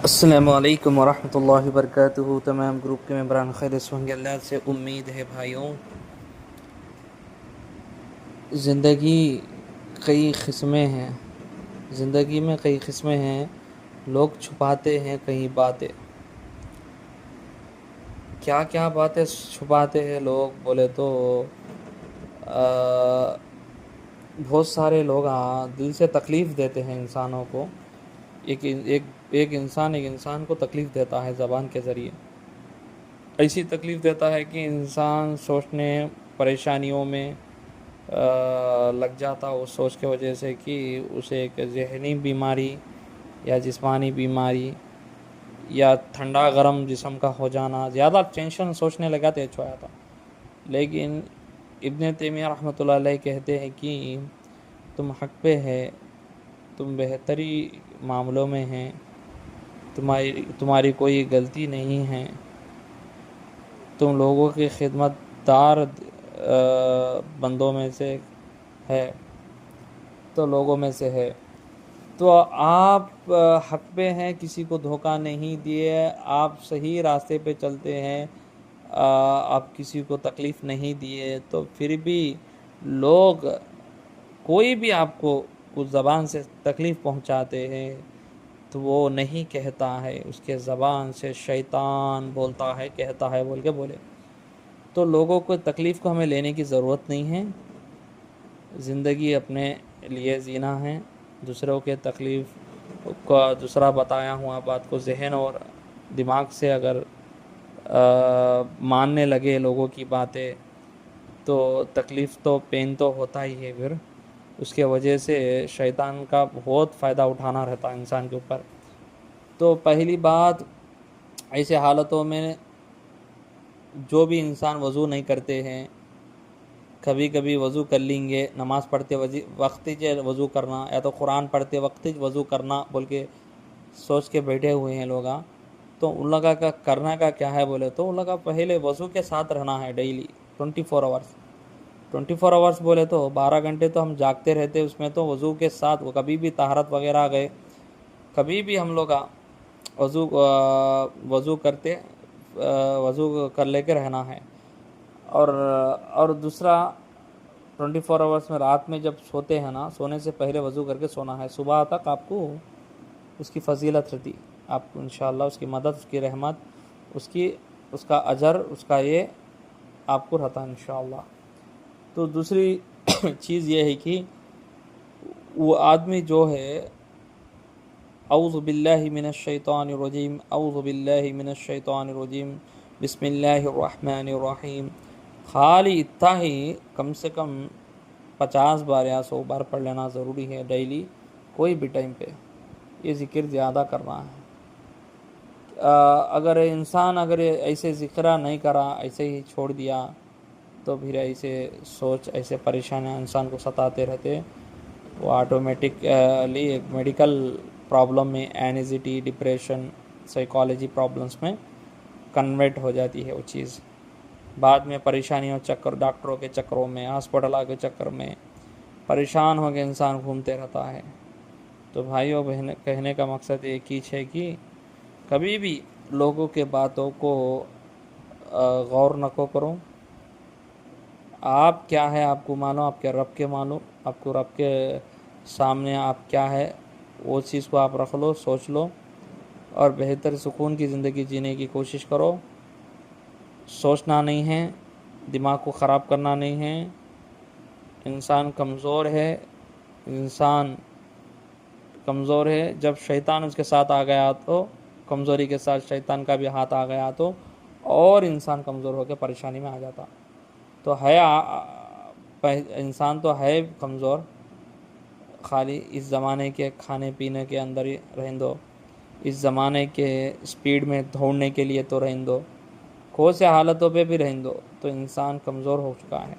अस्सलामुअलैकुम वरहमतुल्लाहि वबरकातुहू। तमाम ग्रुप के मेंबरान खैरियत से होंगे, अल्लाह से उम्मीद है। भाइयों, ज़िंदगी कई किस्में हैं। ज़िंदगी में कई किस्में हैं। लोग छुपाते हैं कई बातें। क्या क्या बातें छुपाते हैं लोग बोले तो आ, बहुत सारे लोग दिल से तकलीफ़ देते हैं इंसानों को। एक इंसान एक इंसान को तकलीफ़ देता है ज़बान के ज़रिए। ऐसी तकलीफ़ देता है कि इंसान सोचने परेशानियों में लग जाता उस सोच के वजह से कि उसे एक ज़हनी बीमारी या जिस्मानी बीमारी या ठंडा गरम जिस्म का हो जाना, ज़्यादा टेंशन सोचने लगा तो अच्छा था। लेकिन इब्न तैमिया रहमतुल्लाह अलैह कहते हैं कि तुम हक़ पे है, तुम बेहतरी मामलों में हैं, तुम्हारी तुम्हारी कोई गलती नहीं है, तुम लोगों के खिदमतदार बंदों में से है, तो लोगों में से है। तो आप हक़ पे हैं, किसी को धोखा नहीं दिए, आप सही रास्ते पे चलते हैं, आप किसी को तकलीफ़ नहीं दिए, तो फिर भी लोग कोई भी आपको उस ज़बान से तकलीफ़ पहुंचाते हैं तो वो नहीं कहता है, उसके ज़बान से शैतान बोलता है, कहता है बोल के बोले। तो लोगों को तकलीफ़ को हमें लेने की ज़रूरत नहीं है। ज़िंदगी अपने लिए जीना है। दूसरों के तकलीफ़ का दूसरा बताया हुआ बात को ज़हन और दिमाग से अगर मानने लगे लोगों की बातें, तो तकलीफ़ तो पेन तो होता ही है। फिर उसके वजह से शैतान का बहुत फ़ायदा उठाना रहता है इंसान के ऊपर। तो पहली बात, ऐसे हालतों में जो भी इंसान वज़ू नहीं करते हैं, कभी कभी वज़ू कर लेंगे, नमाज़ पढ़ते वक्त ही वज़ू करना या तो कुरान पढ़ते वक्त ही वज़ू करना बोल के सोच के बैठे हुए हैं लोग। तो उन लोगों का करना का क्या है बोले तो उन लोगों का पहले वज़ू के साथ रहना है डेली 24 आवर्स। 24 आवर्स बोले तो 12 घंटे तो हम जागते रहते, उसमें तो वज़ू के साथ वो कभी भी तहारत वगैरह गए, कभी भी हम लोग वज़ू करते वज़ू कर लेके रहना है। और दूसरा, 24 आवर्स में रात में जब सोते हैं ना, सोने से पहले वज़ू करके सोना है। सुबह तक आपको उसकी फ़जीलत रहती, आपको इंशाअल्लाह उसकी मदद, उसकी रहमत, उसका अजर, उसका ये आपको रहता है इंशाअल्लाह। तो दूसरी चीज़ ये है कि वो आदमी जो है, औज़ु बिल्लाहि मिनश शैतानिर रजीम, औज़ु बिल्लाहि मिनश शैतानिर रजीम, बिस्मिल्लाहिर रहमानिर रहीम, खाली इतना ही कम से कम 50 बार या 100 बार पढ़ लेना ज़रूरी है डेली, कोई भी टाइम पे ये ज़िक्र ज़्यादा करना है। अगर इंसान अगर ऐसे ज़िक्र नहीं करा, ऐसे ही छोड़ दिया, तो फिर ऐसे सोच, ऐसे परेशानियाँ इंसान को सताते रहते, वो ऑटोमेटिकली एक मेडिकल प्रॉब्लम में, एनजाइटी, डिप्रेशन, साइकोलॉजी प्रॉब्लम्स में कन्वर्ट हो जाती है वो चीज़। बाद में परेशानियों चक्कर, डॉक्टरों के चक्करों में, हॉस्पिटल के चक्कर में परेशान हो के इंसान घूमते रहता है। तो भाइयों बहन, कहने का मकसद एक ही है कि कभी भी लोगों के बातों को गौर न करो। आप क्या है आपको मानो, आपके रब के मानो, आपको रब के सामने आप क्या है वो चीज़ को आप रख लो, सोच लो और बेहतर सुकून की ज़िंदगी जीने की कोशिश करो। सोचना नहीं है, दिमाग को ख़राब करना नहीं है। इंसान कमज़ोर है, इंसान कमज़ोर है। जब शैतान उसके साथ आ गया तो, कमज़ोरी के साथ शैतान का भी हाथ आ गया तो और इंसान कमज़ोर होकर परेशानी में आ जाता। तो है इंसान तो है कमज़ोर, खाली इस ज़माने के खाने पीने के अंदर ही रहने दो, इस ज़माने के स्पीड में दौड़ने के लिए तो रहने दो, कौन से हालतों पे भी रहने दो, तो इंसान कमज़ोर हो चुका है।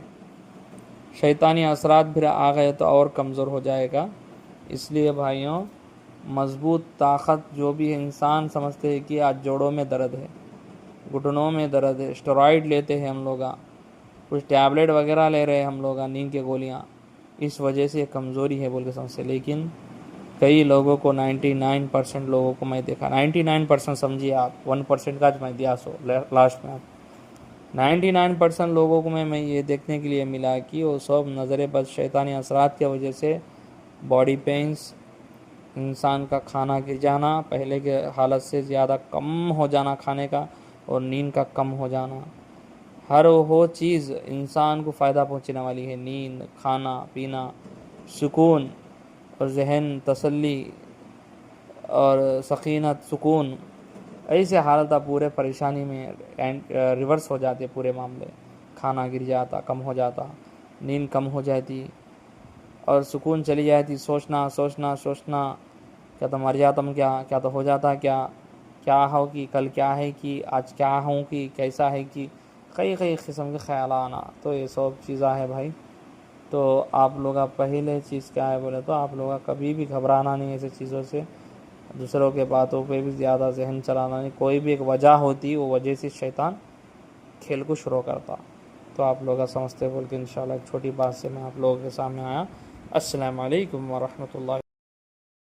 शैतानी असरात भी आ गए तो और कमज़ोर हो जाएगा। इसलिए भाइयों, मज़बूत ताकत जो भी है, इंसान समझते हैं कि आज जोड़ों में दर्द है, घुटनों में दर्द है, स्टेरॉइड लेते हैं हम लोग, कुछ टैबलेट वगैरह ले रहे हैं हम लोग, नींद की गोलियाँ, इस वजह से कमज़ोरी है बोल के समझते। लेकिन कई लोगों को 99% लोगों को मैं देखा, 99% समझिए आप, 1% का मैं दिया सो लास्ट में आप 99% लोगों को मैं ये देखने के लिए मिला कि वो सब नज़र बद शैतानी असरात की वजह से बॉडी पेंस, इंसान का खाना गिर जाना, पहले के हालत से ज़्यादा कम हो जाना खाने का, और नींद का कम हो जाना, हर वो चीज़ इंसान को फ़ायदा पहुंचने वाली है। नींद, खाना पीना, सुकून और जहन तसल्ली और सकीनत सुकून, ऐसे हालत आप पूरे परेशानी में रिवर्स हो जाते पूरे मामले। खाना गिर जाता, कम हो जाता, नींद कम हो जाती और सुकून चली जाती। सोचना सोचना सोचना, क्या तो मर जाता हम, क्या तो हो जाता, क्या हो कि कल क्या है, कि आज क्या हूँ, कि कैसा है, कि कई कई किस्म के ख्याल आना। तो ये सब चीज़ें है भाई। तो आप लोग पहले चीज़ क्या है बोले तो आप लोग कभी भी घबराना नहीं ऐसे चीज़ों से, दूसरों के बातों पे भी ज़्यादा जहन चलाना नहीं। कोई भी एक वजह होती, वो वजह से शैतान खेल को शुरू करता। तो आप लोग समझते बोल के इंशाल्लाह एक छोटी बात से मैं आप लोगों के सामने आया। अस्सलाम वालेकुम व रहमतुल्लाहि